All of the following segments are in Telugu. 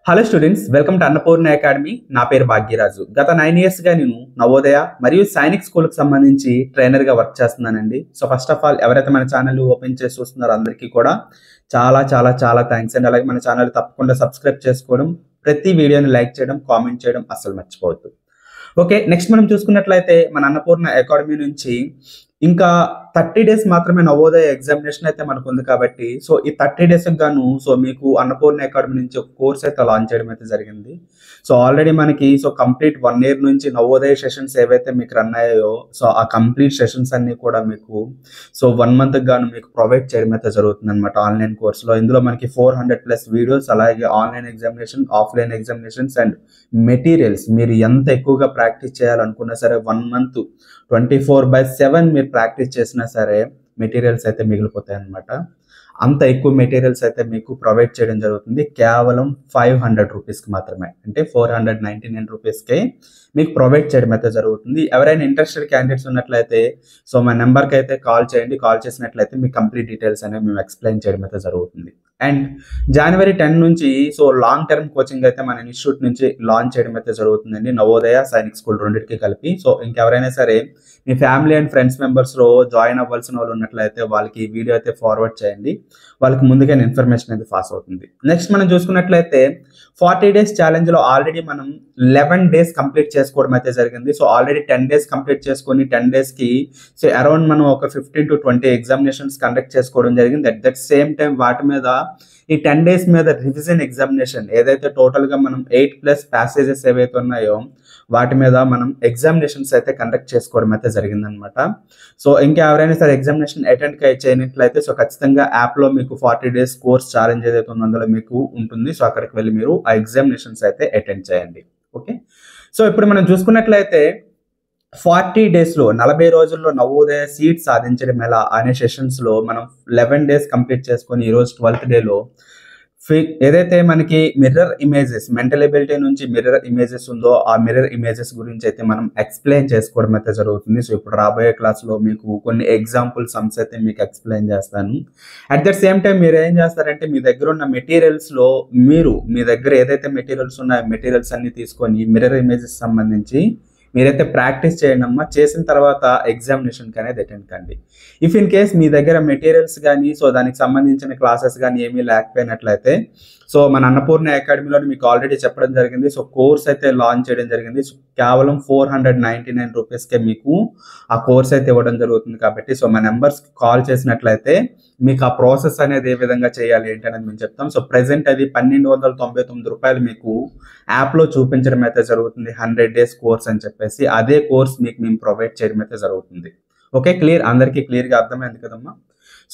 Hello students, welcome to Annapurna academy. నా పేరు భాగ్యరాజు. గత 9 years గా నేను నవోదయ మరియు సైనిక్ స్కూల్కి సంబంధించి ట్రైనర్గా వర్క్ చేస్తున్నానండి. సో ఫస్ట్ ఆఫ్ ఆల్ ఎవరైతే మన ఛానల్ ఓపెన్ చేసి చూస్తున్నారో అందరికీ కూడా చాలా చాలా చాలా థ్యాంక్స్ అండి. అలాగే మన ఛానల్ తప్పకుండా సబ్స్క్రైబ్ చేసుకోవడం, ప్రతి వీడియోని లైక్ చేయడం, కామెంట్ చేయడం అస్సలు మర్చిపోవద్దు. ఓకే, నెక్స్ట్ మనం చూసుకున్నట్లయితే మన అన్నపూర్ణ అకాడమీ నుంచి ఇంకా 30 days మాత్రమే నవోదయ ఎగ్జామినేషన్ అయితే మనకు ఉంది కాబట్టి సో ఈ 30 days గాను సో మీకు అన్నపూర్ణ అకాడమీ నుంచి ఒక కోర్స్ అయితే లాంచ్ చేయడం అయితే జరిగింది. సో ఆల్రెడీ మనకి కంప్లీట్ 1 year నుంచి నవోదయ సెషన్స్ ఏవైతే మీకు రన్ అయ్యాయో సో ఆ కంప్లీట్ సెషన్స్ అన్ని కూడా మీకు 1 month గాను మీకు ప్రొవైడ్ చేయడం అయితే జరుగుతుంది అనమాట ఆన్లైన్ కోర్సులో. ఇందులో మనకి 400+ వీడియోస్, అలాగే online examination, offline examinations and materials మీరు ఎంత ఎక్కువగా ప్రాక్టీస్ చేయాలనుకున్నా సరే 1 month 24/7 మీరు ప్రాక్టీస్ చేసినా సరే మెటీరియల్స్ అయితే మిగిలిపోతాయి అనమాట. అంత ఎక్కువ మెటీరియల్స్ అయితే మీకు ప్రొవైడ్ చేయడం జరుగుతుంది కేవలం 500 రూపీస్కి మాత్రమే, అంటే 499 రూపీస్కే మీకు ప్రొవైడ్ చేయడం అయితే జరుగుతుంది. ఎవరైనా ఇంట్రెస్టెడ్ క్యాండిడేట్స్ ఉన్నట్లయితే సో మా నెంబర్కి అయితే కాల్ చేయండి. కాల్ చేసినట్లయితే మీకు కంప్లీట్ డీటెయిల్స్ అనేవి మేము ఎక్స్ప్లెయిన్ చేయడం అయితే జరుగుతుంది. అండ్ January 10 నుంచి సో లాంగ్ టర్మ్ కోచింగ్ అయితే మన ఇన్స్టిట్యూట్ నుంచి లాంచ్ చేయడం అయితే జరుగుతుందండి, నవోదయ సైనిక్ స్కూల్ రెండింటికి కలిపి. సో ఇంకెవరైనా సరే మీ ఫ్యామిలీ అండ్ ఫ్రెండ్స్ మెంబర్స్లో జాయిన్ అవ్వాల్సిన వాళ్ళు ఉన్నట్లయితే వాళ్ళకి ఈ వీడియో అయితే ఫార్వర్డ్ చేయండి, వాళ్ళకి ముందుగానే ఇన్ఫర్మేషన్ అయితే పాస్ అవుతుంది. నెక్స్ట్ మనం చూసుకున్నట్లయితే 40 days ఛాలెంజ్లో ఆల్రెడీ మనం 11 days కంప్లీట్ చేసుకోవడం అయితే జరిగింది. సో ఆల్రెడీ 10 days కంప్లీట్ చేసుకొని 10 daysకి సో అరౌండ్ మనం ఒక 15 to 20 ఎగ్జామినేషన్స్ కండక్ట్ చేసుకోవడం జరిగింది. అట్ దట్ సేమ్ టైం వాటి మీద ఈ 10 days మీద రివిజన్ ఎగ్జామినేషన్ ఏదైతే టోటల్గా మనం 8+ ప్యాసేజెస్ ఏవైతే ఉన్నాయో వాటి మీద మనం ఎగ్జామినేషన్స్ అయితే కండక్ట్ చేసుకోవడం అయితే జరిగిందనమాట. సో ఇంకా ఎవరైనా సరే ఎగ్జామినేషన్ అటెండ్ చేయనట్లయితే సో ఖచ్చితంగా యాప్లో మీకు 40 days కోర్స్ ఛాలెంజ్ ఏదైతే ఉందో అందులో మీకు ఉంటుంది. సో అక్కడికి వెళ్ళి మీరు ఆ ఎగ్జామినేషన్స్ అయితే అటెండ్ చేయండి. ఓకే, సో ఇప్పుడు మనం చూసుకున్నట్లయితే 40 daysలో 40 రోజుల్లో నవోదయ సీట్ సాధించడం ఎలా అనే సెషన్స్లో మనం 11 days కంప్లీట్ చేసుకొని ఈరోజు 12th డేలో ఏదైతే మనకి మిర్రర్ ఇమేజెస్, మెంటల్ ఎబిలిటీ నుంచి మిర్రర్ ఇమేజెస్ ఉందో ఆ మిర్రర్ ఇమేజెస్ గురించి అయితే మనం ఎక్స్ప్లెయిన్ చేసుకోవడం అయితే జరుగుతుంది. సో ఇప్పుడు రాబోయే క్లాస్లో మీకు కొన్ని ఎగ్జాంపుల్ సమ్స్ అయితే మీకు ఎక్స్ప్లెయిన్ చేస్తాను. అట్ ద సేమ్ టైం మీరు ఏం చేస్తారంటే మీ దగ్గర ఉన్న మెటీరియల్స్లో మీ దగ్గర ఏదైతే మెటీరియల్స్ ఉన్నాయో మెటీరియల్స్ అన్ని తీసుకొని మిర్రర్ ఇమేజెస్ సంబంధించి మీరైతే ప్రాక్టీస్ చేయండి అమ్మా. చేసిన తర్వాత ఎగ్జామినేషన్కి అనేది అటెండ్ కండి. ఇఫ్ ఇన్ కేస్ మీ దగ్గర మెటీరియల్స్ కానీ సో దానికి సంబంధించిన క్లాసెస్ కానీ ఏమీ లేకపోయినట్లయితే సో మన అన్నపూర్ణ అకాడమీలో మీకు ఆల్రెడీ చెప్పడం జరిగింది. సో కోర్స్ అయితే లాంచ్ చేయడం జరిగింది. సో కేవలం 499 రూపీస్కే మీకు ఆ కోర్స్ అయితే ఇవ్వడం జరుగుతుంది. కాబట్టి సో మా నెంబర్స్కి కాల్ చేసినట్లయితే మీకు ఆ ప్రాసెస్ అనేది ఏ విధంగా చేయాలి ఏంటి అనేది మేము చెప్తాం. సో ప్రెసెంట్ అది 1299 రూపాయలు మీకు యాప్లో చూపించడం అయితే జరుగుతుంది, 100 days కోర్స్ అని చెప్పేసి. అదే కోర్స్ మీకు మేము ప్రొవైడ్ చేయడం అయితే జరుగుతుంది. ఓకే, క్లియర్, అందరికీ క్లియర్గా అర్థమైంది కదమ్మా.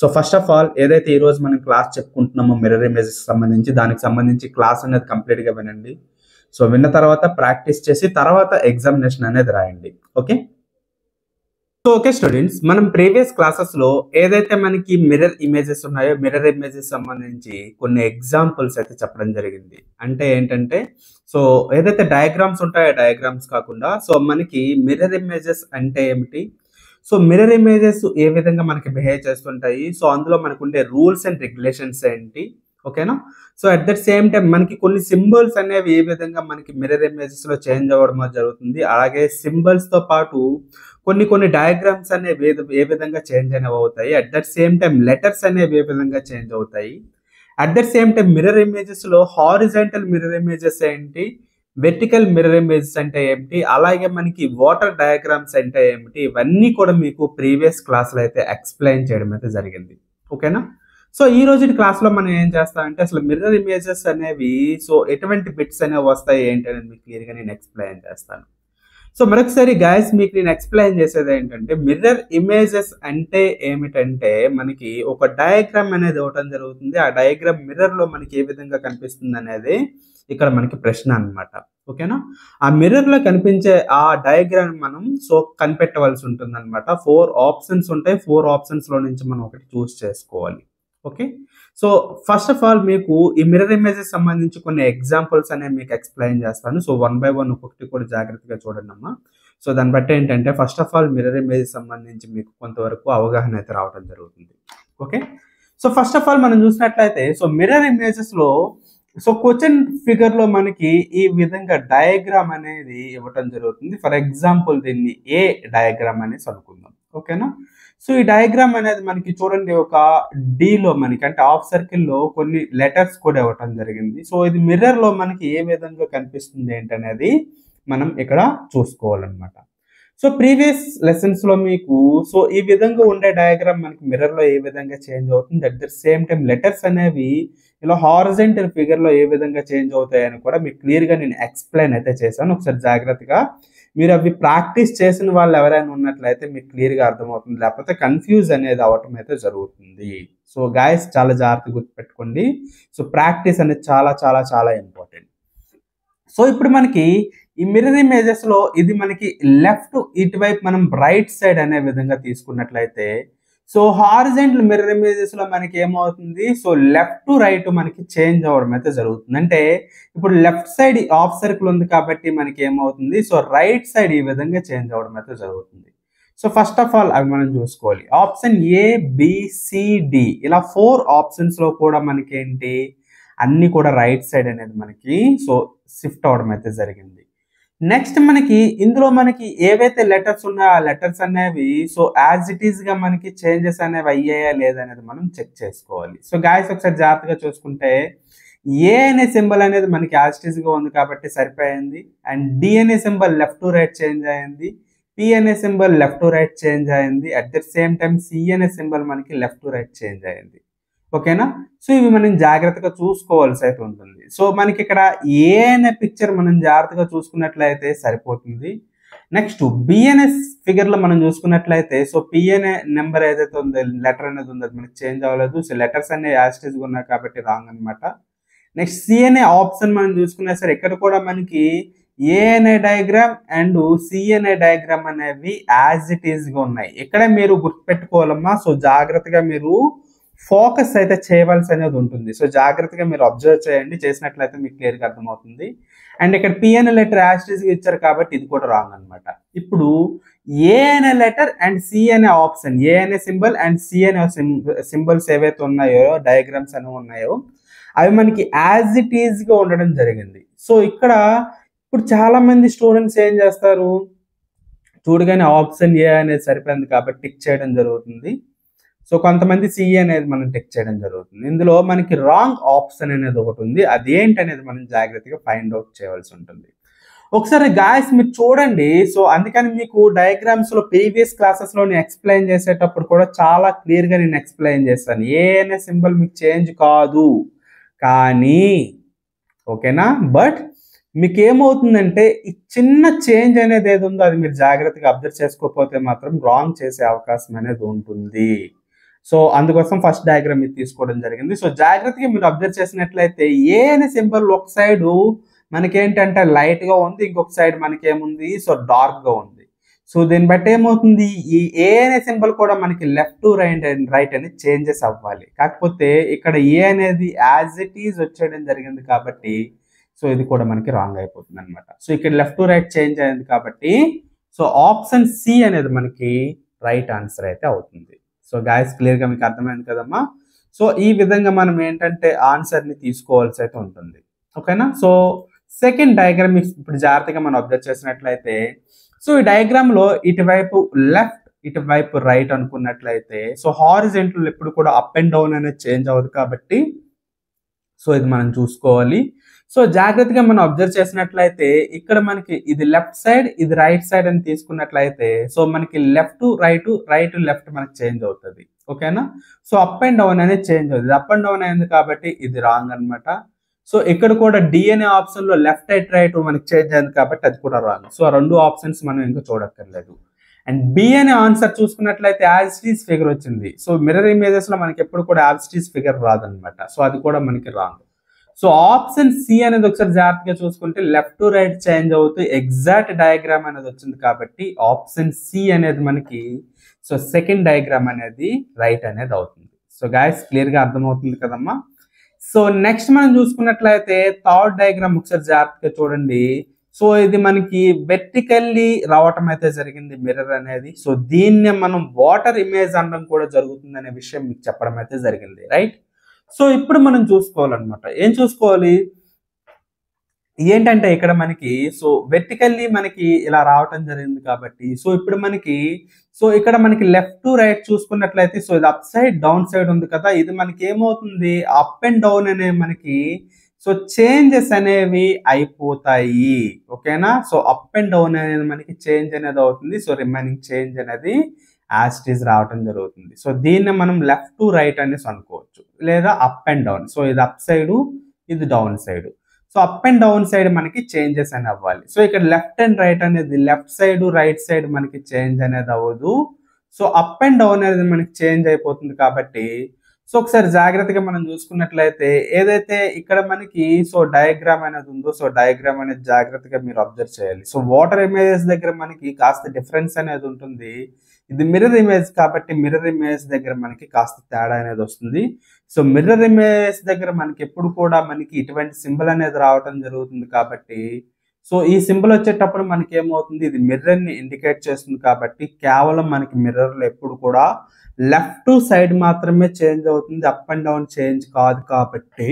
సో ఫస్ట్ ఆఫ్ ఆల్ ఏదైతే ఈరోజు మనం క్లాస్ చెప్పుకుంటున్నామో మిర్రర్ ఇమేజెస్ సంబంధించి దానికి సంబంధించి క్లాస్ అనేది కంప్లీట్గా వినండి. సో విన్న తర్వాత ప్రాక్టీస్ చేసి తర్వాత ఎగ్జామినేషన్ అనేది రాయండి. ఓకే, సో ఓకే స్టూడెంట్స్, మనం ప్రీవియస్ క్లాసెస్లో ఏదైతే మనకి మిర్రర్ ఇమేజెస్ ఉన్నాయో మిర్రర్ ఇమేజెస్ సంబంధించి కొన్ని ఎగ్జాంపుల్స్ అయితే చెప్పడం జరిగింది. అంటే ఏంటంటే సో ఏదైతే డయాగ్రామ్స్ ఉంటాయో డయాగ్రామ్స్ కాకుండా సో మనకి మిర్రర్ ఇమేజెస్ అంటే ఏమిటి, సో మిర్రర్ ఇమేజెస్ ఏ విధంగా మనకి బిహేవ్ చేస్తుంటాయి, సో అందులో మనకు ఉండే రూల్స్ అండ్ రెగ్యులేషన్స్ ఏంటి, ఓకేనా. So at that same time మనకి కొన్ని సింబల్స్ అనేవి ఏ విధంగా మనకి మిర్రర్ ఇమేజెస్లో చేంజ్ అవ్వడం జరుగుతుంది, అలాగే సింబల్స్తో పాటు కొన్ని డయాగ్రామ్స్ అనేవి ఏ విధంగా చేంజ్ అనేవి అవుతాయి, at that same time letters అనేవి ఏ విధంగా చేంజ్ అవుతాయి, at that same time mirror ఇమేజెస్లో హారిజాంటల్ మిర్రర్ ఇమేజెస్ ఏంటి, వెర్టికల్ మిర్రర్ ఇమేజెస్ అంటే ఏమిటి, అలాగే మనకి వాటర్ డయాగ్రామ్స్ అంటే ఏమిటి, ఇవన్నీ కూడా మీకు ప్రీవియస్ క్లాస్లో అయితే ఎక్స్ప్లెయిన్ చేయడం అయితే జరిగింది. ఓకేనా. సో ఈ రోజు క్లాస్లో మనం ఏం చేస్తామంటే అసలు మిర్రర్ ఇమేజెస్ అనేవి సో ఎటువంటి బిట్స్ అనేవి వస్తాయి ఏంటి అనేది మీకు క్లియర్గా నేను ఎక్స్ప్లెయిన్ చేస్తాను. సో మరొకసారి గైస్ మీకు నేను ఎక్స్ప్లెయిన్ చేసేది ఏంటంటే మిర్రర్ ఇమేజెస్ అంటే ఏమిటంటే మనకి ఒక డయాగ్రామ్ అనేది ఇవ్వటం జరుగుతుంది. ఆ డయాగ్రామ్ మిర్రర్లో మనకి ఏ విధంగా కనిపిస్తుంది అనేది ఇక్కడ మనకి ప్రశ్న అనమాట. ఓకేనా. ఆ మిర్రర్లో కనిపించే ఆ డయాగ్రామ్ మనం సో కనిపెట్టవలసి ఉంటుంది అనమాట. 4 ఆప్షన్స్ ఉంటాయి, 4 ఆప్షన్స్లో నుంచి మనం ఒకటి చూస్ చేసుకోవాలి. Okay, so first of all మీకు ఈ మిర్రర్ ఇమేజెస్ సంబంధించి కొన్ని ఎగ్జాంపుల్స్ అనేవి మీకు ఎక్స్ప్లెయిన్ చేస్తాను. సో 1 by 1 ఒక్కొక్కటి కూడా జాగ్రత్తగా చూడండి అమ్మా. సో దాన్ని బట్టి ఏంటంటే first of all mirror images సంబంధించి మీకు కొంతవరకు అవగాహన అయితే రావడం జరుగుతుంది. Okay, so first of all మనం చూసినట్లయితే సో మిర్రర్ ఇమేజెస్లో సో క్వశ్చన్ ఫిగర్ లో మనకి ఈ విధంగా డయాగ్రామ్ అనేది ఇవ్వటం జరుగుతుంది. ఫర్ ఎగ్జాంపుల్ దీన్ని ఏ డయాగ్రామ్ అనేసి అనుకుందాం. ఓకేనా? సో ఈ డయాగ్రామ్ అనేది మనకి చూడండి ఒక డి లో మనకి అంటే హాఫ్ సర్కిల్ లో కొన్ని లెటర్స్ కూడా ఇవ్వటం జరిగింది. సో ఇది మిర్రర్ లో మనకి ఏ విధంగా కనిపిస్తుంది ఏంటనేది మనం ఇక్కడ చూసుకోవాలన్నమాట. సో ప్రీవియస్ లెసన్స్ లో మీకు సో ఈ విధంగా ఉండే డయాగ్రామ్ మనకి మిర్రర్ లో ఏ విధంగా చేంజ్ అవుతుంది, at the same time letters అనేవి ఇలా హారిజంటల్ ఫిగర్ లో ఏ విధంగా చేంజ్ అవుతాయని కూడా మీకు క్లియర్ గా నేను ఎక్స్ప్లెయిన్ అయితే చేశాను. ఒకసారి జాగ్రత్తగా మీరు అవి ప్రాక్టీస్ చేసిన వాళ్ళు ఎవరైనా ఉన్నట్లయితే మీకు క్లియర్ గా అర్థమవుతుంది, లేకపోతే కన్ఫ్యూజ్ అనేది అవటం అయితే జరుగుతుంది. సో గాయస్ చాలా జాగ్రత్తగా గుర్తుపెట్టుకోండి. సో ప్రాక్టీస్ అనేది చాలా చాలా చాలా ఇంపార్టెంట్. సో ఇప్పుడు మనకి ఈ మిర్రర్ ఇమేజెస్ లో ఇది మనకి లెఫ్ట్ ఇటువైపు మనం రైట్ సైడ్ అనే విధంగా తీసుకున్నట్లయితే సో హారిజంటల్ మిర్రర్ ఇమేజెస్ లో మనకి ఏమవుతుంది, సో లెఫ్ట్ టు రైట్ మనకి చేంజ్ అవ్వడం అయితే జరుగుతుంది. అంటే ఇప్పుడు లెఫ్ట్ సైడ్ హాఫ్ సర్కిల్ ఉంది కాబట్టి మనకి ఏమవుతుంది, సో రైట్ సైడ్ ఈ విధంగా చేంజ్ అవ్వడం అయితే జరుగుతుంది. సో ఫస్ట్ ఆఫ్ ఆల్ అవి మనం చూసుకోవాలి. ఆప్షన్ ఏ బిసిడి ఇలా 4 ఆప్షన్స్ లో కూడా మనకి ఏంటి అన్ని కూడా రైట్ సైడ్ అనేది మనకి సో షిఫ్ట్ అవడం అయితే జరిగింది. నెక్స్ట్ మనకి ఇందులో మనకి ఏవైతే లెటర్స్ ఉన్నాయో ఆ లెటర్స్ అనేవి సో యాజ్ ఇట్ ఈస్ గా మనకి చేంజెస్ అనేవి అయ్యాయా లేదనేది మనం చెక్ చేసుకోవాలి. సో గాయస్ ఒకసారి జాగ్రత్తగా చూసుకుంటే ఏ అనే సింబల్ అనేది మనకి యాజ్ ఇట్ ఈస్ గా ఉంది కాబట్టి సరిపోయింది. అండ్ డి అనే symbol left to right change అయింది, పి అనే symbol left to right change అయింది, at the same time C అనే సింబల్ మనకి లెఫ్ట్ టు రైట్ చేంజ్ అయింది. ఓకేనా? సో ఇవి మనం జాగ్రత్తగా చూసుకోవాల్సి అయితే ఉంటుంది. సో మనకి ఇక్కడ ఏ అనే పిక్చర్ మనం జాగ్రత్తగా చూసుకున్నట్లయితే సరిపోతుంది. నెక్స్ట్ బి అనే ఫిగర్ లో మనం చూసుకున్నట్లయితే సో పి అనే నెంబర్ ఏదైతే ఉందో లెటర్ అనేది ఉందో అది మనకి చేంజ్ అవ్వలేదు. సో లెటర్స్ అనే యాస్టేజ్ ఉన్నాయి కాబట్టి రాంగ్ అనమాట. నెక్స్ట్ సి అనే ఆప్షన్ మనం చూసుకున్నా సరే ఇక్కడ కూడా మనకి ఏ అనే డయాగ్రామ్ అండ్ సి అనే డయాగ్రామ్ అనేవి యాజ్ ఇట్ ఈస్ గా ఉన్నాయి. ఇక్కడ మీరు గుర్తుపెట్టుకోవాలమ్మా. సో జాగ్రత్తగా మీరు ఫోకస్ అయితే చేయవలసి అనేది ఉంటుంది. సో జాగ్రత్తగా మీరు అబ్జర్వ్ చేయండి, చేసినట్లయితే మీకు క్లియర్గా అర్థమవుతుంది. అండ్ ఇక్కడ పి అనే లెటర్ యాస్టేజ్గా ఇచ్చారు కాబట్టి ఇది కూడా రాంగ్ అనమాట. ఇప్పుడు ఏ అనే లెటర్ అండ్ సి అనే ఆప్షన్, ఏ అనే సింబల్ అండ్ సి అనే సింబల్స్ ఏవైతే ఉన్నాయో డయాగ్రామ్స్ అనేవి ఉన్నాయో అవి మనకి యాజ్ ఇట్ ఈజ్ గా ఉండడం జరిగింది. సో ఇక్కడ ఇప్పుడు చాలా మంది స్టూడెంట్స్ ఏం చేస్తారు, చూడగానే ఆప్షన్ ఏ అనేది సరిపోయింది కాబట్టి టిక్ చేయడం జరుగుతుంది. సో కొంతమంది సి అనేది మనం టిక్ చేయడం జరుగుతుంది. ఇందులో మనకి రాంగ్ ఆప్షన్ అనేది ఒకటి ఉంది, అదేంటి అనేది మనం జాగ్రత్తగా ఫైండ్ అవుట్ చేయవలసి ఉంటుంది. ఒకసారి గాయస్ మీరు చూడండి. సో అందుకని మీకు డయాగ్రామ్స్ లో ప్రీవియస్ క్లాసెస్ లో నేను ఎక్స్ప్లెయిన్ చేసేటప్పుడు కూడా చాలా క్లియర్ గా నేను ఎక్స్ప్లెయిన్ చేస్తాను. ఏ అనే సింబల్ మీకు చేంజ్ కాదు కానీ ఓకేనా, బట్ మీకు ఏమవుతుందంటే ఈ చిన్న చేంజ్ అనేది ఏది ఉందో అది మీరు జాగ్రత్తగా అబ్జర్వ్ చేసుకోకపోతే మాత్రం రాంగ్ చేసే అవకాశం అనేది ఉంటుంది. సో అందుకోసం ఫస్ట్ డయాగ్రామ్ ఇది తీసుకోవడం జరిగింది. సో జాగ్రత్తగా మీరు అబ్జర్వ్ చేసినట్లయితే ఏ అనే సింబల్ ఒక సైడ్ మనకేంటంటే లైట్ గా ఉంది, ఇంకొక సైడ్ మనకేముంది సో డార్క్ గా ఉంది. సో దీన్ని బట్టి ఏమవుతుంది, ఈ ఏ అనే సింబల్ కూడా మనకి లెఫ్ట్ టు రైట్ అనేది చేంజెస్ అవ్వాలి. కాకపోతే ఇక్కడ ఏ అనేది యాజ్ ఇట్ ఈజ్ వచ్చేయడం జరిగింది కాబట్టి సో ఇది కూడా మనకి రాంగ్ అయిపోతుంది అనమాట. సో ఇక్కడ లెఫ్ట్ టు రైట్ చేంజ్ అయింది కాబట్టి సో ఆప్షన్ సి అనేది మనకి రైట్ ఆన్సర్ అయితే అవుతుంది. సో గాయస్ క్లియర్ గా మీకు అర్థమైంది కదమ్మా. సో ఈ విధంగా మనం ఏంటంటే ఆన్సర్ ని తీసుకోవాల్సి అయితే ఉంటుంది. ఓకేనా? సో సెకండ్ డయాగ్రామ్ ఇప్పుడు జాగ్రత్తగా మనం అబ్జర్వ్ చేసినట్లయితే సో ఈ డయాగ్రామ్ లో ఇటువైపు లెఫ్ట్ ఇటువైపు రైట్ అనుకున్నట్లయితే సో హారిజంటల్ ఎప్పుడు కూడా అప్ అండ్ డౌన్ అనేది చేంజ్ అవ్వదు కాబట్టి సో ఇది మనం చూసుకోవాలి. సో జాగ్రత్తగా మనం అబ్జర్వ్ చేసినట్లయితే ఇక్కడ మనకి ఇది లెఫ్ట్ సైడ్ ఇది రైట్ సైడ్ అని తీసుకున్నట్లయితే సో మనకి లెఫ్ట్ రైట్ రైట్ లెఫ్ట్ మనకి చేంజ్ అవుతుంది. ఓకేనా? సో అప్ అండ్ డౌన్ అనేది చేంజ్ అవుతుంది. అప్ అండ్ డౌన్ అయింది కాబట్టి ఇది రాంగ్ అనమాట. సో ఇక్కడ కూడా డి అనే ఆప్షన్ లో లెఫ్ట్ రైట్ మనకి చేంజ్ అయింది కాబట్టి అది కూడా రాంగ్. సో ఆ రెండు ఆప్షన్స్ మనం ఇంకా చూడక్కర్లేదు. అండ్ బి అనే ఆన్సర్ చూసుకున్నట్లయితే యాజ్ ఇట్ ఈస్ ఫిగర్ వచ్చింది. సో మిర్రర్ ఇమేజెస్ లో మనకి ఎప్పుడు కూడా యాజ్ ఇట్ ఈస్ ఫిగర్ రాదనమాట. సో అది కూడా మనకి రాంగ్. సో ఆప్షన్ సి అనేది ఒకసారి జాగ్రత్తగా చూసుకుంటే లెఫ్ట్ టు రైట్ చేంజ్ అవుతూ ఎగ్జాక్ట్ డయాగ్రామ్ అనేది వచ్చింది కాబట్టి ఆప్షన్ సి అనేది మనకి సో సెకండ్ డయాగ్రామ్ అనేది రైట్ అనేది అవుతుంది. సో గాయస్ క్లియర్ గా అర్థమవుతుంది కదమ్మా. సో నెక్స్ట్ మనం చూసుకున్నట్లయితే థర్డ్ డయాగ్రామ్ ఒకసారి జాగ్రత్తగా చూడండి. సో ఇది మనకి వెర్టికల్లీ రావటం అయితే జరిగింది మిర్రర్ అనేది. సో దీన్ని మనం వాటర్ ఇమేజ్ అనడం కూడా జరుగుతుంది అనే విషయం మీకు చెప్పడం అయితే జరిగింది, రైట్? సో ఇప్పుడు మనం చూసుకోవాలన్నమాట. ఏం చూసుకోవాలి ఏంటంటే ఇక్కడ మనకి సో వెర్టికల్లీ మనకి ఇలా రావటం జరిగింది కాబట్టి సో ఇప్పుడు మనకి సో ఇక్కడ మనకి లెఫ్ట్ టు రైట్ చూసుకున్నట్లయితే సో ఇది అప్ సైడ్ డౌన్ సైడ్ ఉంది కదా, ఇది మనకి ఏమవుతుంది అప్ అండ్ డౌన్ అనే మనకి సో చేంజెస్ అనేవి అయిపోతాయి. ఓకేనా, సో అప్ అండ్ డౌన్ అనేది మనకి చేంజ్ అనేది అవుతుంది. సో రిమైనింగ్ చేంజ్ అనేది యాజ్ ఇట్ ఈస్ రావటం జరుగుతుంది. సో దీన్ని మనం లెఫ్ట్ టు రైట్ అనేసి అనుకోవచ్చు, లేదా అప్ అండ్ డౌన్. సో ఇది అప్ సైడ్, ఇది down side. So up and down side మనకి చేంజెస్ అని అవ్వాలి. సో ఇక్కడ లెఫ్ట్ అండ్ రైట్ అనేది లెఫ్ట్ సైడ్ రైట్ సైడ్ మనకి చేంజ్ అనేది అవ్వదు. సో అప్ అండ్ డౌన్ అనేది మనకి చేంజ్ అయిపోతుంది కాబట్టి సో ఒకసారి జాగ్రత్తగా మనం చూసుకున్నట్లయితే ఏదైతే ఇక్కడ మనకి సో డయాగ్రామ్ అనేది ఉందో సో డయాగ్రామ్ అనేది జాగ్రత్తగా మీరు అబ్జర్వ్ చేయాలి. సో వాటర్ ఇమేజెస్ దగ్గర మనకి కాస్త డిఫరెన్స్ అనేది ఉంటుంది. ఇది మిర్రర్ ఇమేజ్ కాబట్టి మిర్రర్ ఇమేజ్ దగ్గర మనకి కాస్త తేడా అనేది వస్తుంది. సో మిర్రర్ ఇమేజ్ దగ్గర మనకి ఎప్పుడు కూడా మనకి ఇటువంటి సింబల్ అనేది రావటం జరుగుతుంది కాబట్టి సో ఈ సింబల్ వచ్చేటప్పుడు మనకి ఏమవుతుంది, ఇది మిర్రర్ ని ఇండికేట్ చేస్తుంది కాబట్టి కేవలం మనకి మిర్రర్ లో ఎప్పుడు కూడా లెఫ్ట్ సైడ్ మాత్రమే చేంజ్ అవుతుంది, అప్ అండ్ డౌన్ చేంజ్ కాదు కాబట్టి.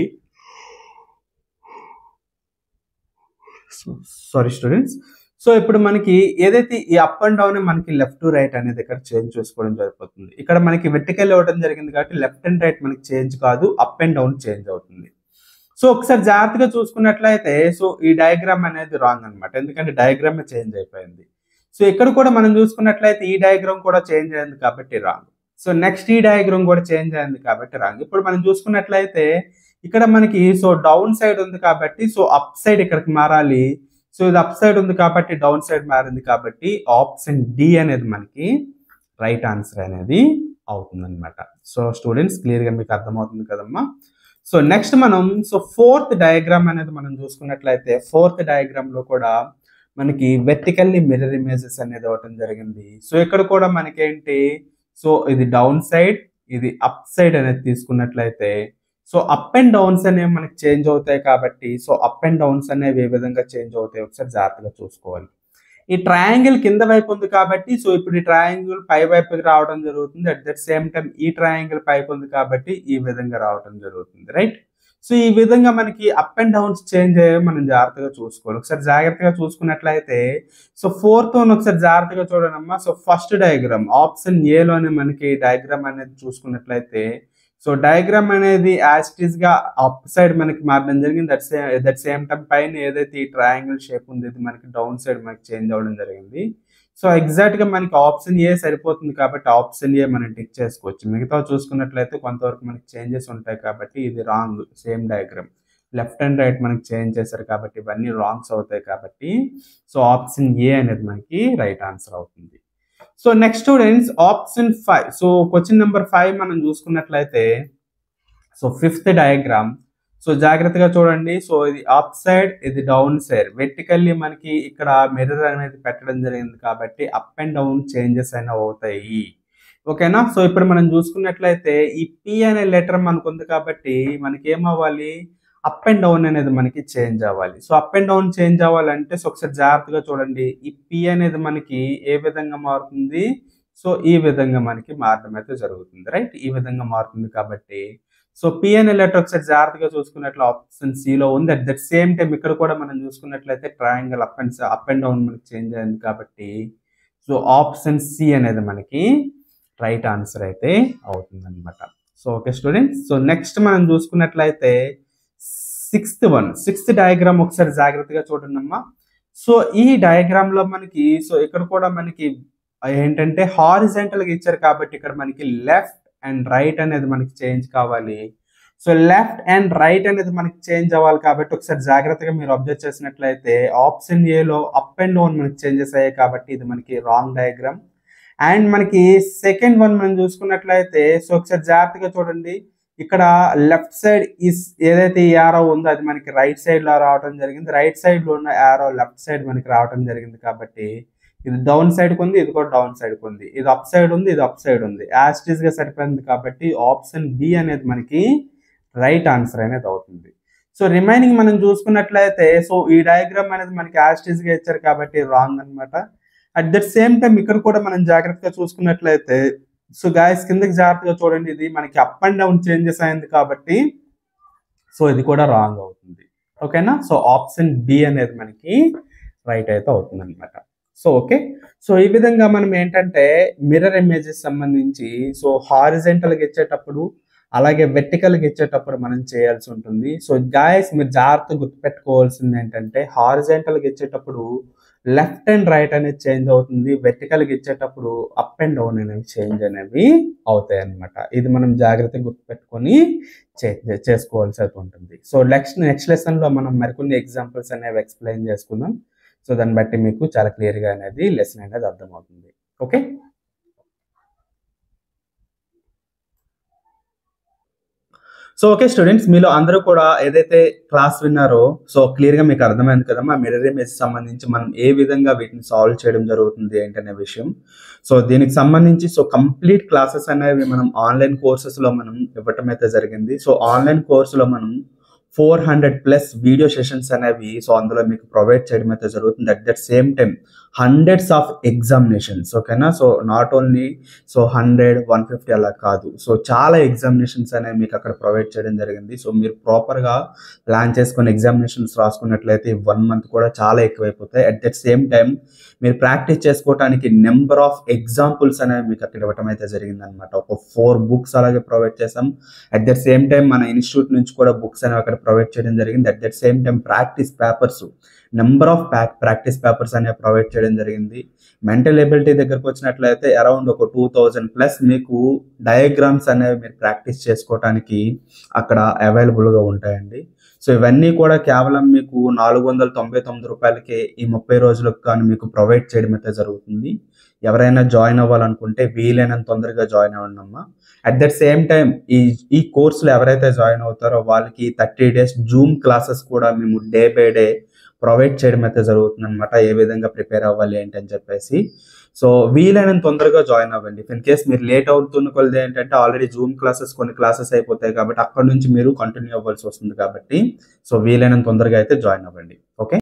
Sorry students. సో ఇప్పుడు మనకి ఏదైతే ఈ అప్ అండ్ డౌన్ మనకి లెఫ్ట్ టు రైట్ అనేది ఇక్కడ చేంజ్ చేసుకోవడం జరిగిపోతుంది. ఇక్కడ మనకి వెర్టికల్ ఇవ్వడం జరిగింది కాబట్టి లెఫ్ట్ అండ్ రైట్ మనకి చేంజ్ కాదు, అప్ అండ్ డౌన్ చేంజ్ అవుతుంది. సో ఒకసారి జాగ్రత్తగా చూసుకున్నట్లయితే సో ఈ డయాగ్రామ్ అనేది రాంగ్ అనమాట, ఎందుకంటే డయాగ్రామ్ చేంజ్ అయిపోయింది. సో ఇక్కడ కూడా మనం చూసుకున్నట్లయితే ఈ డయాగ్రామ్ కూడా చేంజ్ అయింది కాబట్టి రాంగ్. సో నెక్స్ట్ ఈ డయాగ్రామ్ కూడా చేంజ్ అయింది కాబట్టి రాంగ్. ఇప్పుడు మనం చూసుకున్నట్లయితే ఇక్కడ మనకి సో డౌన్ సైడ్ ఉంది కాబట్టి సో అప్ సైడ్ ఇక్కడికి మారాలి. సో ఇది అప్ సైడ్ ఉంది కాబట్టి డౌన్ సైడ్ మారింది కాబట్టి ఆప్షన్ డి అనేది మనకి రైట్ ఆన్సర్ అనేది అవుతుంది అనమాట. సో స్టూడెంట్స్ క్లియర్గా మీకు అర్థమవుతుంది కదమ్మా. సో నెక్స్ట్ మనం సో ఫోర్త్ డయాగ్రామ్ అనేది మనం చూసుకున్నట్లయితే ఫోర్త్ డయాగ్రామ్ లో కూడా మనకి వెర్టికల్లీ మిర్రర్ ఇమేజెస్ అనేది అవ్వటం జరిగింది. సో ఇక్కడ కూడా మనకేంటి సో ఇది డౌన్ సైడ్, ఇది అప్ సైడ్ అనేది తీసుకున్నట్లయితే సో అప్ అండ్ డౌన్స్ అనేవి మనకి చేంజ్ అవుతాయి కాబట్టి సో అప్ అండ్ డౌన్స్ అనేవి ఏ విధంగా చేంజ్ అవుతాయి ఒకసారి జాగ్రత్తగా చూసుకోవాలి. ఈ ట్రయాంగిల్ కింద వైపు ఉంది కాబట్టి సో ఇప్పుడు ఈ ట్రయాంగిల్ పై వైపుకి రావడం జరుగుతుంది. అట్ ద సేమ్ టైం ఈ ట్రయాంగిల్ పైకి ఉంది కాబట్టి ఈ విధంగా రావడం జరుగుతుంది, రైట్. సో ఈ విధంగా మనకి అప్ అండ్ డౌన్స్ చేంజ్ అయ్యేవి మనం జాగ్రత్తగా చూసుకోవాలి. ఒకసారి జాగ్రత్తగా చూసుకున్నట్లయితే సో ఫోర్త్ వన్ ఒకసారి జాగ్రత్తగా చూడండి అమ్మా. సో ఫస్ట్ డయాగ్రామ్ ఆప్షన్ ఏలోనే మనకి డయాగ్రామ్ అనేది చూసుకున్నట్లయితే సో డయాగ్రామ్ అనేది యాజ్ ఇట్ ఈస్ గా అప్ సైడ్ మనకి మారడం జరిగింది. దట్ సేమ్ టైం పైన ఏదైతే ఈ ట్రయాంగిల్ షేప్ ఉంది ఇది మనకి డౌన్ సైడ్ మనకి చేంజ్ అవ్వడం జరిగింది. సో ఎగ్జాక్ట్ గా మనకి ఆప్షన్ ఏ సరిపోతుంది కాబట్టి ఆప్షన్ ఏ మనం టిక్ చేసుకోవచ్చు. మిగతా చూసుకున్నట్లయితే కొంతవరకు మనకి చేంజెస్ ఉంటాయి కాబట్టి ఇది wrong. Same diagram left and right మనకి చేంజ్ చేశారు కాబట్టి ఇవన్నీ రాంగ్స్ అవుతాయి కాబట్టి సో ఆప్షన్ ఏ అనేది మనకి రైట్ ఆన్సర్ అవుతుంది. So next students option 5. So question number 5 మనం చూసుకున్నట్లయితే సో ఫిఫ్త్ డయాగ్రామ్ సో జాగ్రత్తగా చూడండి. సో ఇది అప్ సైడ్, ఇది డౌన్ సైడ్. వెర్టికల్లీ మనకి ఇక్కడ మిర్రర్ అనేది పెట్టడం జరిగింది కాబట్టి అప్ అండ్ డౌన్ చేంజెస్ అనేవి అవుతాయి. ఓకేనా. సో ఇప్పుడు మనం చూసుకున్నట్లయితే ఈ పి అనే లెటర్ మనకు ఉంది కాబట్టి మనకి ఏమవ్వాలి, అప్ అండ్ డౌన్ అనేది మనకి చేంజ్ అవ్వాలి. So up and down change అవ్వాలంటే సో ఒకసారి జాగ్రత్తగా చూడండి. ఈ పి అనేది మనకి ఏ విధంగా మారుతుంది, సో ఈ విధంగా మనకి మారడం అయితే జరుగుతుంది, రైట్. ఈ విధంగా మారుతుంది కాబట్టి సో పి అనే లెటర్ ఒకసారి జాగ్రత్తగా చూసుకున్నట్లు ఆప్షన్ సి లో ఉంది. అట్ దట్ సేమ్ టైం ఇక్కడ కూడా మనం చూసుకున్నట్లయితే ట్రయాంగిల్ అప్ అండ్ డౌన్ మనకి చేంజ్ అయింది కాబట్టి సో ఆప్షన్ సి అనేది మనకి రైట్ ఆన్సర్ అయితే అవుతుంది అనమాట. So okay students. So next మనం చూసుకున్నట్లయితే సిక్స్త్ డయాగ్రామ్ ఒకసారి జాగ్రత్తగా చూడండి అమ్మా. సో ఈ డయాగ్రామ్ లో మనకి సో ఇక్కడ కూడా మనకి ఏంటంటే హారిజాంటల్ గా ఇచ్చారు కాబట్టి ఇక్కడ మనకి లెఫ్ట్ అండ్ రైట్ అనేది మనకి చేంజ్ కావాలి. సో లెఫ్ట్ అండ్ రైట్ అనేది మనకి చేంజ్ అవ్వాలి కాబట్టి ఒకసారి జాగ్రత్తగా మీరు అబ్జర్వ్ చేసినట్లయితే ఆప్షన్ ఏలో అప్ అండ్ డౌన్ మనకి చేంజెస్ అయ్యాయి కాబట్టి ఇది మనకి రాంగ్ డయాగ్రామ్. అండ్ మనకి సెకండ్ వన్ మనం చూసుకున్నట్లయితే సో ఒకసారి జాగ్రత్తగా చూడండి. ఇక్కడ లెఫ్ట్ సైడ్ ఏదైతే ఈ యారో ఉందో అది మనకి రైట్ సైడ్ లో రావడం జరిగింది. రైట్ సైడ్ లో ఉన్న యారో లెఫ్ట్ సైడ్ మనకి రావడం జరిగింది కాబట్టి ఇది డౌన్ సైడ్ ఉంది, ఇది కూడా డౌన్ సైడ్ ఉంది. ఇది అప్ సైడ్ ఉంది, ఇది అప్ సైడ్ ఉంది. యాజ్ ఇట్ ఈస్ గా సరిపోయింది కాబట్టి ఆప్షన్ బి అనేది మనకి రైట్ ఆన్సర్ అనేది అవుతుంది. సో రిమైనింగ్ మనం చూసుకున్నట్లయితే సో ఈ డయాగ్రామ్ అనేది మనకి యాజ్ ఇట్ ఈస్ గా ఇచ్చారు కాబట్టి రాంగ్ అనమాట. అట్ దట్ సేమ్ టైం ఇక్కడ కూడా మనం జాగ్రత్తగా చూసుకున్నట్లయితే సో గాయస్ కిందకి జాగ్రత్తగా చూడండి, ఇది మనకి అప్ అండ్ డౌన్ చేంజెస్ అయింది కాబట్టి సో ఇది కూడా రాంగ్ అవుతుంది. ఓకేనా? సో ఆప్షన్ బి అనేది మనకి రైట్ అయితే అవుతుంది అనమాట. సో ఓకే, సో ఈ విధంగా మనం ఏంటంటే మిర్రర్ ఇమేజెస్ సంబంధించి సో హారిజెంటల్గా ఇచ్చేటప్పుడు అలాగే వెర్టికల్గా ఇచ్చేటప్పుడు మనం చేయాల్సి ఉంటుంది. సో గాయస్ మీరు జాగ్రత్తగా గుర్తుపెట్టుకోవాల్సింది ఏంటంటే హారిజెంటల్గా ఇచ్చేటప్పుడు లెఫ్ట్ అండ్ రైట్ అనేది చేంజ్ అవుతుంది, వెర్టికల్గా ఇచ్చేటప్పుడు అప్ అండ్ డౌన్ అనేవి చేంజ్ అనేవి అవుతాయి అనమాట. ఇది మనం జాగ్రత్తగా గుర్తుపెట్టుకొని చేసుకోవాల్సి అయితే ఉంటుంది. సో నెక్స్ట్ లెసన్లో మనం మరికొన్ని ఎగ్జాంపుల్స్ అనేవి ఎక్స్ప్లెయిన్ చేసుకుందాం. సో దాన్ని బట్టి మీకు చాలా క్లియర్గా అనేది లెసన్ అనేది అర్థమవుతుంది. ఓకే, సో ఓకే స్టూడెంట్స్, మీలో అందరూ కూడా ఏదైతే క్లాస్ విన్నారో సో క్లియర్గా మీకు అర్థమైంది కదా మా మిర్రర్ ఇమేజ్ సంబంధించి మనం ఏ విధంగా వీటిని సాల్వ్ చేయడం జరుగుతుంది ఏంటనే విషయం. సో దీనికి సంబంధించి సో కంప్లీట్ క్లాసెస్ అనేవి మనం ఆన్లైన్ కోర్సెస్లో మనం ఇవ్వటం అయితే జరిగింది. సో ఆన్లైన్ కోర్సులో మనం 400+ వీడియో సెషన్స్ అనేవి సో అందులో మీకు ప్రొవైడ్ చేయడం అయితే జరుగుతుంది. At that same time hundreds of examinations. ఓకేనా? సో నాట్ ఓన్లీ సో 100, 150 అలా కాదు, సో చాలా ఎగ్జామినేషన్స్ అనేవి మీకు అక్కడ ప్రొవైడ్ చేయడం జరిగింది. సో మీరు ప్రాపర్గా ప్లాన్ చేసుకుని ఎగ్జామినేషన్స్ రాసుకున్నట్లయితే 1 మంత్ కూడా చాలా ఎక్కువైపోతాయి. అట్ దట్ సేమ్ టైం మీరు ప్రాక్టీస్ చేసుకోవడానికి నెంబర్ ఆఫ్ ఎగ్జాంపుల్స్ అనేవి మీకు అక్కడ ఇవ్వటం అయితే జరిగింది అనమాట. ఒక 4 బుక్స్ అలాగే ప్రొవైడ్ చేసాం. అట్ దట్ సేమ్ టైం మన ఇన్స్టిట్యూట్ నుంచి కూడా బుక్స్ అనేవి అక్కడ ప్రొవైడ్ చేయడం జరిగింది. At that same time practice papers, number of practice papers అనేవి ప్రొవైడ్ చేయడం జరిగింది. మెంటల్ ఎబిలిటీ దగ్గరకు వచ్చినట్లయితే అరౌండ్ ఒక 2000+ మీకు డయాగ్రామ్స్ అనేవి మీరు ప్రాక్టీస్ చేసుకోవడానికి అక్కడ అవైలబుల్గా ఉంటాయండి. సో ఇవన్నీ కూడా కేవలం మీకు 499 రూపాయలకే ఈ 30 రోజులకు కానీ మీకు ప్రొవైడ్ చేయడం అయితే జరుగుతుంది. ఎవరైనా జాయిన్ అవ్వాలనుకుంటే వీలైనంత తొందరగా జాయిన్ అవ్వండి అమ్మా. అట్ దట్ సేమ్ టైం ఈ కోర్సులో ఎవరైతే జాయిన్ అవుతారో వాళ్ళకి 30 డేస్ జూమ్ క్లాసెస్ కూడా మేము డే బై డే ప్రొవైడ్ చేయడం అయితే జరుగుతుంది అనమాట. ఏ విధంగా ప్రిపేర్ అవ్వాలి ఏంటి అని చెప్పేసి. సో వీలైనంత తొందరగా జాయిన్ అవ్వండి. ఇన్ కేస్ మీరు లేట్ అవుతున్న కొలది ఏంటంటే ఆల్రెడీ జూమ్ క్లాసెస్ కొన్ని క్లాసెస్ అయిపోతాయి కాబట్టి అక్కడ నుంచి మీరు కంటిన్యూ అవ్వాల్సి వస్తుంది కాబట్టి సో వీలైనంత తొందరగా అయితే జాయిన్ అవ్వండి. ఓకే.